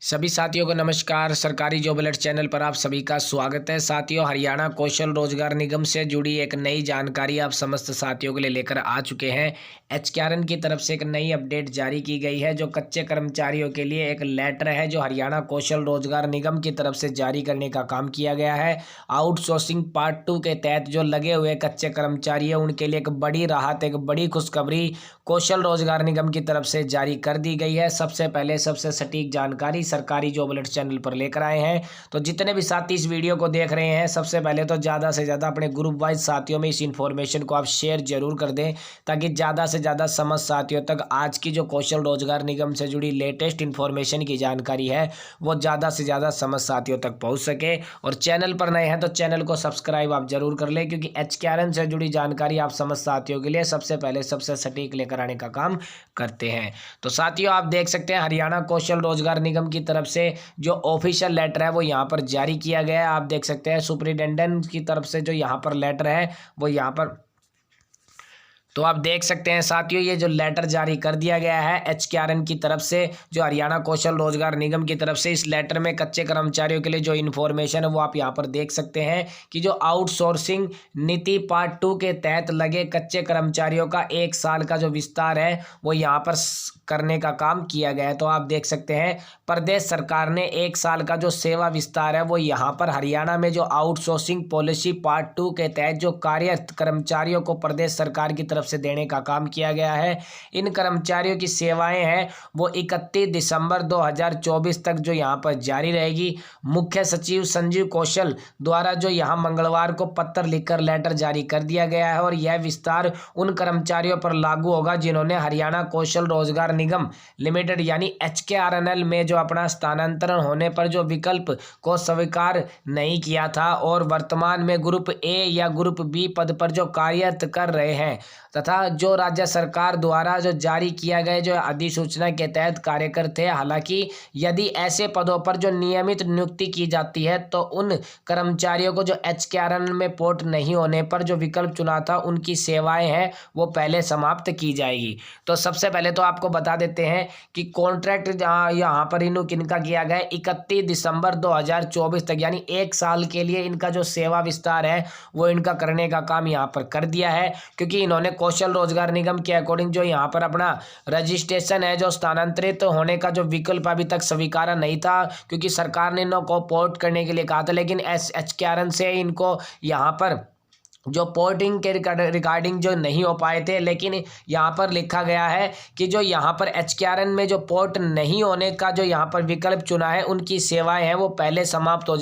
सभी साथियों को नमस्कार। सरकारी जॉब अलर्ट चैनल पर आप सभी का स्वागत है। साथियों, हरियाणा कौशल रोजगार निगम से जुड़ी एक नई जानकारी आप समस्त साथियों के लिए लेकर आ चुके हैं। एचकेआरएन की तरफ से एक नई अपडेट जारी की गई है, जो कच्चे कर्मचारियों के लिए एक लेटर है जो हरियाणा कौशल रोजगार निगम की तरफ से जारी करने का काम किया गया है। आउटसोर्सिंग पार्ट 2 के तहत जो लगे हुए कच्चे कर्मचारी है उनके लिए एक बड़ी राहत, एक बड़ी खुशखबरी कौशल रोजगार निगम की तरफ से जारी कर दी गई है। सबसे पहले सबसे सटीक जानकारी सरकारी जॉब अलर्ट चैनल पर लेकर आए हैं। तो जितने भी साथी इस वीडियो को देख रहे हैं, सबसे पहले तो ज़्यादा से ज़्यादा अपने ग्रुप वाइज साथियों में इस इन्फॉर्मेशन को आप शेयर जरूर कर दें, ताकि ज़्यादा से ज़्यादा समस्त साथियों तक आज की जो कौशल रोजगार निगम से जुड़ी लेटेस्ट इन्फॉर्मेशन की जानकारी है वो ज़्यादा से ज़्यादा समस्त साथियों तक पहुँच सके। और चैनल पर नए हैं तो चैनल को सब्सक्राइब आप जरूर कर लें, क्योंकि एचकेआरएन से जुड़ी जानकारी आप समस्त साथियों के लिए सबसे पहले सबसे सटीक लेकर आने का काम करते हैं। तो साथियों, आप देख सकते हैं हरियाणा कौशल रोजगार निगम की तरफ से जो ऑफिशियल लेटर है वो यहाँ पर जारी किया गया है। आप देख सकते हैं सुपरिटेंडेंट की तरफ से जो यहाँ पर लेटर है वो यहाँ पर, तो आप देख सकते हैं साथियों, ये जो लेटर जारी कर दिया गया है एचकेआरएन की तरफ से, जो हरियाणा कौशल रोजगार निगम की तरफ से। इस लेटर में कच्चे कर्मचारियों के लिए जो इन्फॉर्मेशन है वो आप यहाँ पर देख सकते हैं कि जो आउटसोर्सिंग नीति पार्ट 2 के तहत लगे कच्चे कर्मचारियों का 1 साल का जो विस्तार है वो यहाँ पर करने का काम किया गया है। तो आप देख सकते हैं प्रदेश सरकार ने 1 साल का जो सेवा विस्तार है वो यहाँ पर हरियाणा में जो आउटसोर्सिंग पॉलिसी पार्ट 2 के तहत जो कार्यरत कर्मचारियों को प्रदेश सरकार की तरफ से देने का काम किया गया है। इन कर्मचारियों की सेवाएं हैं वो 31 दिसंबर 2024 तक जो यहाँ पर जारी रहेगी। मुख्य सचिव संजीव कौशल द्वारा जो यहाँ मंगलवार को पत्र लिखकर लेटर जारी कर दिया गया है, और यह विस्तार उन कर्मचारियों पर लागू होगा जिन्होंने हरियाणा कौशल रोजगार निगम लिमिटेड यानी एचकेआरएनएल में जो अपना स्थानांतरण होने पर जो विकल्प को स्वीकार नहीं किया था और वर्तमान में ग्रुप ए या ग्रुप बी पद पर जो कार्यरत कर रहे हैं, तथा जो राज्य सरकार द्वारा जो जारी किया गया जो अधिसूचना के तहत कार्य करते हैं। हालांकि यदि ऐसे पदों पर जो नियमित नियुक्ति की जाती है तो उन कर्मचारियों को जो एचकेआरएन में पोर्ट नहीं होने पर जो विकल्प चुना था उनकी सेवाएं हैं वो पहले समाप्त की जाएगी। तो सबसे पहले तो आपको बता देते हैं कि कॉन्ट्रैक्ट यहाँ पर इनका किया गया 31 दिसंबर 2024 तक, यानी 1 साल के लिए इनका जो सेवा विस्तार है वो इनका करने का काम यहाँ पर कर दिया है, क्योंकि इन्होंने कौशल रोजगार निगम के अकॉर्डिंग जो यहाँ पर अपना रजिस्ट्रेशन है जो स्थानांतरित होने का जो विकल्प अभी तक स्वीकारा नहीं था, क्योंकि सरकार ने इनको पोर्ट करने के लिए कहा था। लेकिन एचकेआरएन से इनको यहाँ पर जो पोर्टिंग के रिगार्डिंग जो नहीं हो पाए थे, लेकिन यहाँ पर लिखा गया है कि जो यहाँ पर एचकेआरएन में जो पोर्ट नहीं होने का जो यहाँ पर विकल्प चुना है उनकी सेवाएं हैं वो पहले समाप्त हो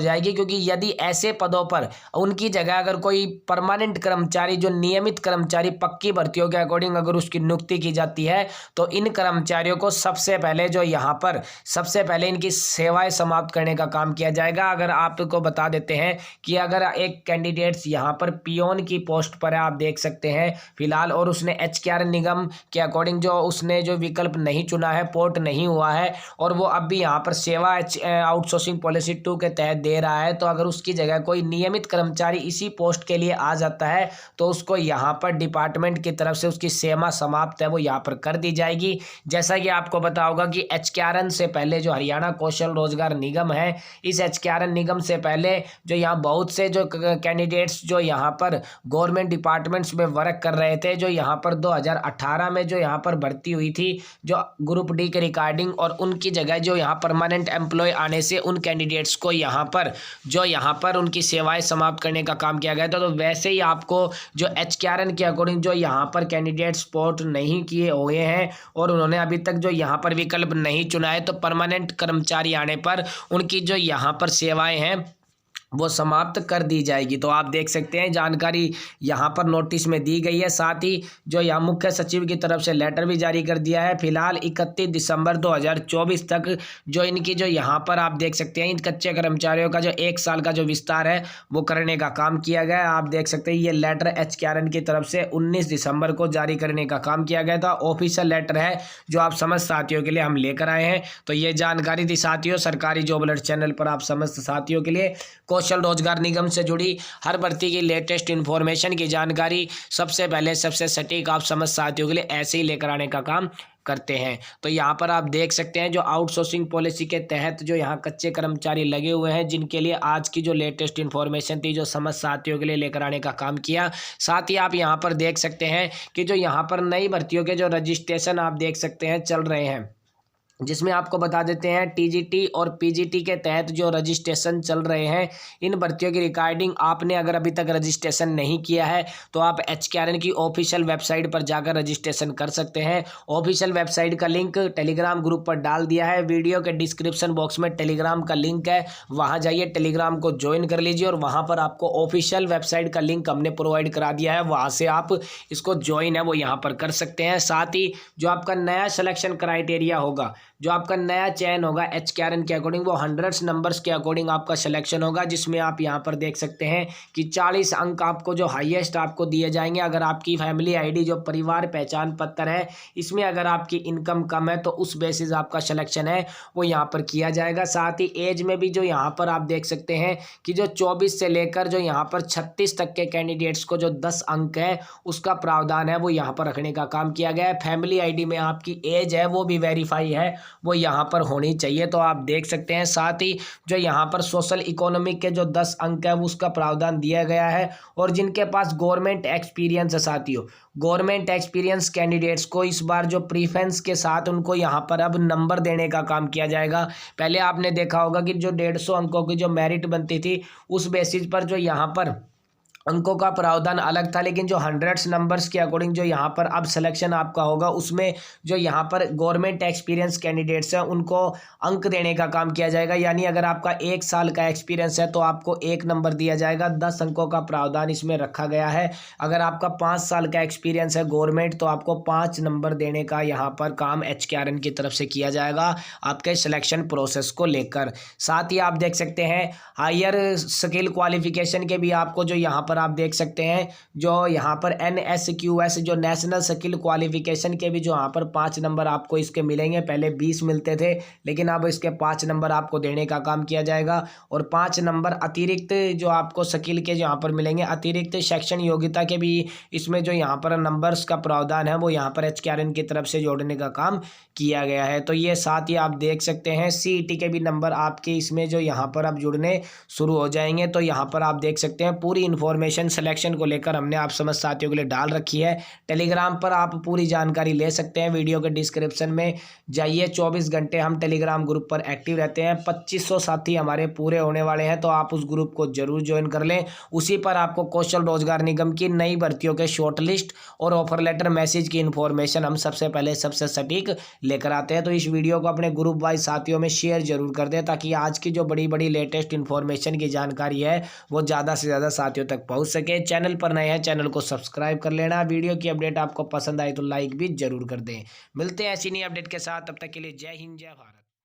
जाएगी, क्योंकि यदि ऐसे पदों पर उनकी जगह अगर कोई परमानेंट कर्मचारी जो नियमित कर्मचारी पक्की भर्तियों के अकॉर्डिंग अगर उसकी नियुक्ति की जाती है तो इन कर्मचारियों को सबसे पहले इनकी सेवाएं समाप्त करने का काम किया जाएगा। अगर आपको बता देते हैं कि अगर एक कैंडिडेट्स यहाँ पर पियोन की पोस्ट पर है, आप देख सकते हैं फिलहाल, और उसने एचकेआरएन निगम के अकॉर्डिंग जो उसने जो विकल्प नहीं चुना है, पोर्ट नहीं हुआ है, और वो अब भी यहाँ पर सेवा आउटसोर्सिंग पॉलिसी 2 के तहत दे रहा है, तो अगर उसकी जगह कोई नियमित कर्मचारी इसी पोस्ट के लिए आ जाता है तो उसको यहाँ पर डिपार्टमेंट की तरफ से उसकी सेवा समाप्त है वो यहाँ पर कर दी जाएगी। जैसा कि आपको पता होगा कि एचकेआरएन से पहले जो हरियाणा कौशल रोजगार निगम है, इस एचकेआरएन निगम से पहले जो यहाँ बहुत से जो कैंडिडेट्स जो यहाँ पर गवर्नमेंट डिपार्टमेंट्स में वर्क कर रहे थे, जो यहाँ पर 2018 में जो यहाँ पर भर्ती हुई थी जो ग्रुप डी के रिगार्डिंग, और उनकी जगह जो यहाँ परमानेंट एम्प्लॉय आने से उन कैंडिडेट्स को यहाँ पर उनकी सेवाएं समाप्त करने का काम किया गया था। तो वैसे ही आपको जो एचकेआरएन के अकॉर्डिंग जो यहाँ पर कैंडिडेट्स पोर्ट नहीं किए हुए हैं और उन्होंने अभी तक जो यहाँ पर विकल्प नहीं चुना है, तो परमानेंट कर्मचारी आने पर उनकी जो यहाँ पर सेवाएं हैं वो समाप्त कर दी जाएगी। तो आप देख सकते हैं जानकारी यहाँ पर नोटिस में दी गई है। साथ ही जो यहाँ मुख्य सचिव की तरफ से लेटर भी जारी कर दिया है। फिलहाल 31 दिसंबर 2024 तक जो इनकी जो यहाँ पर आप देख सकते हैं इन कच्चे कर्मचारियों का जो 1 साल का जो विस्तार है वो करने का काम किया गया है। आप देख सकते हैं ये लेटर एचकेआरएन की तरफ से 19 दिसंबर को जारी करने का काम किया गया था। ऑफिशियल लेटर है जो आप समस्त साथियों के लिए हम लेकर आए हैं। तो ये जानकारी थी साथियों सरकारी जॉब अलर्ट चैनल पर आप समस्त साथियों के लिए कौशल रोजगार निगम से जुड़ी हर भर्ती की लेटेस्ट इन्फॉर्मेशन की जानकारी सबसे पहले सबसे सटीक आप समस्त साथियों के लिए ऐसे ही लेकर आने का काम करते हैं। तो यहाँ पर आप देख सकते हैं जो आउटसोर्सिंग पॉलिसी के तहत जो यहाँ कच्चे कर्मचारी लगे हुए हैं, जिनके लिए आज की जो लेटेस्ट इन्फॉर्मेशन थी जो समस्त साथियों के लिए लेकर आने का काम किया। साथ ही आप यहाँ पर देख सकते हैं कि जो यहाँ पर नई भर्तियों के जो रजिस्ट्रेशन आप देख सकते हैं चल रहे हैं, जिसमें आपको बता देते हैं टीजीटी और पीजीटी के तहत जो रजिस्ट्रेशन चल रहे हैं, इन भर्तियों की रिकॉर्डिंग आपने अगर अभी तक रजिस्ट्रेशन नहीं किया है तो आप एचकेआरएन की ऑफिशियल वेबसाइट पर जाकर रजिस्ट्रेशन कर सकते हैं। ऑफिशियल वेबसाइट का लिंक टेलीग्राम ग्रुप पर डाल दिया है, वीडियो के डिस्क्रिप्शन बॉक्स में टेलीग्राम का लिंक है, वहाँ जाइए टेलीग्राम को ज्वाइन कर लीजिए और वहाँ पर आपको ऑफिशियल वेबसाइट का लिंक हमने प्रोवाइड करा दिया है, वहाँ से आप इसको ज्वाइन है वो यहाँ पर कर सकते हैं। साथ ही जो आपका नया सिलेक्शन क्राइटेरिया होगा, जो आपका नया चयन होगा एचकेआरएन के अकॉर्डिंग, वो 100 नंबर्स के अकॉर्डिंग आपका सिलेक्शन होगा, जिसमें आप यहाँ पर देख सकते हैं कि 40 अंक आपको जो हाईएस्ट आपको दिए जाएंगे। अगर आपकी फैमिली आईडी जो परिवार पहचान पत्र है, इसमें अगर आपकी इनकम कम है तो उस बेसिस आपका सिलेक्शन है वो यहाँ पर किया जाएगा। साथ ही एज में भी जो यहाँ पर आप देख सकते हैं कि जो 24 से लेकर जो यहाँ पर 36 तक के कैंडिडेट्स को जो 10 अंक है उसका प्रावधान है वो यहाँ पर रखने का काम किया गया है। फैमिली आईडी में आपकी एज है वो भी वेरीफाई है, वो यहाँ पर होनी चाहिए, तो आप देख सकते हैं। साथ ही जो यहाँ पर सोशल इकोनॉमिक के जो 10 अंक है वो उसका प्रावधान दिया गया है। और जिनके पास गवर्नमेंट एक्सपीरियंस है साथियों, गवर्नमेंट एक्सपीरियंस कैंडिडेट्स को इस बार जो प्रीफरेंस के साथ उनको यहाँ पर अब नंबर देने का काम किया जाएगा। पहले आपने देखा होगा कि जो 150 अंकों की जो मेरिट बनती थी उस बेसिस पर जो यहाँ पर अंकों का प्रावधान अलग था, लेकिन जो 100 नंबर्स के अकॉर्डिंग जो यहाँ पर अब सिलेक्शन आपका होगा उसमें जो यहाँ पर गवर्नमेंट एक्सपीरियंस कैंडिडेट्स हैं उनको अंक देने का काम किया जाएगा। यानी अगर आपका 1 साल का एक्सपीरियंस है तो आपको 1 नंबर दिया जाएगा, 10 अंकों का प्रावधान इसमें रखा गया है। अगर आपका 5 साल का एक्सपीरियंस है गवर्नमेंट तो आपको 5 नंबर देने का यहाँ पर काम एचकेआरएन की तरफ से किया जाएगा आपके सिलेक्शन प्रोसेस को लेकर। साथ ही आप देख सकते हैं हायर स्किल क्वालिफिकेशन के भी आपको जो यहाँ पर आप देख सकते हैं जो यहाँ पर NSQS जो नेशनल स्किल क्वालिफिकेशन के भी जो यहाँ पर 5 नंबर आपको इसके मिलेंगे। पहले 20 मिलते थे लेकिन अब इसके 5 नंबर आपको देने का काम किया जाएगा। और 5 नंबर अतिरिक्त जो आपको स्किल के यहाँ पर मिलेंगे, अतिरिक्त शैक्षण योग्यता के भी इसमें जो यहाँ पर नंबर्स का प्रावधान है वो यहाँ पर एचकेआरएन की तरफ से जोड़ने का काम किया गया है। तो ये साथ ही आप देख सकते हैं CET के भी नंबर आपके इसमें जो यहाँ पर अब जुड़ने शुरू हो जाएंगे। तो यहाँ पर आप देख सकते हैं पूरी इन्फॉर्मेशन सिलेक्शन को लेकर हमने आप समस्त साथियों के लिए डाल रखी है। टेलीग्राम पर आप पूरी जानकारी ले सकते हैं, वीडियो के डिस्क्रिप्शन में जाइए। 24 घंटे हम टेलीग्राम ग्रुप पर एक्टिव रहते हैं, 2500 साथी हमारे पूरे होने वाले हैं, तो आप उस ग्रुप को जरूर ज्वाइन कर लें। उसी पर आपको कौशल रोजगार निगम की नई भर्तियों के शॉर्ट लिस्ट और ऑफर लेटर मैसेज की इन्फॉर्मेशन हम सबसे पहले सबसे सटीक लेकर आते हैं। तो इस वीडियो को अपने ग्रुप वाइज साथियों में शेयर जरूर कर दें ताकि आज की जो बड़ी बड़ी लेटेस्ट इन्फॉर्मेशन की जानकारी है वो ज़्यादा से ज़्यादा साथियों तक पहुंच सके। चैनल पर नए हैं चैनल को सब्सक्राइब कर लेना। वीडियो की अपडेट आपको पसंद आई तो लाइक भी जरूर कर दें। मिलते हैं ऐसी नई अपडेट के साथ, तब तक के लिए जय हिंद जय भारत।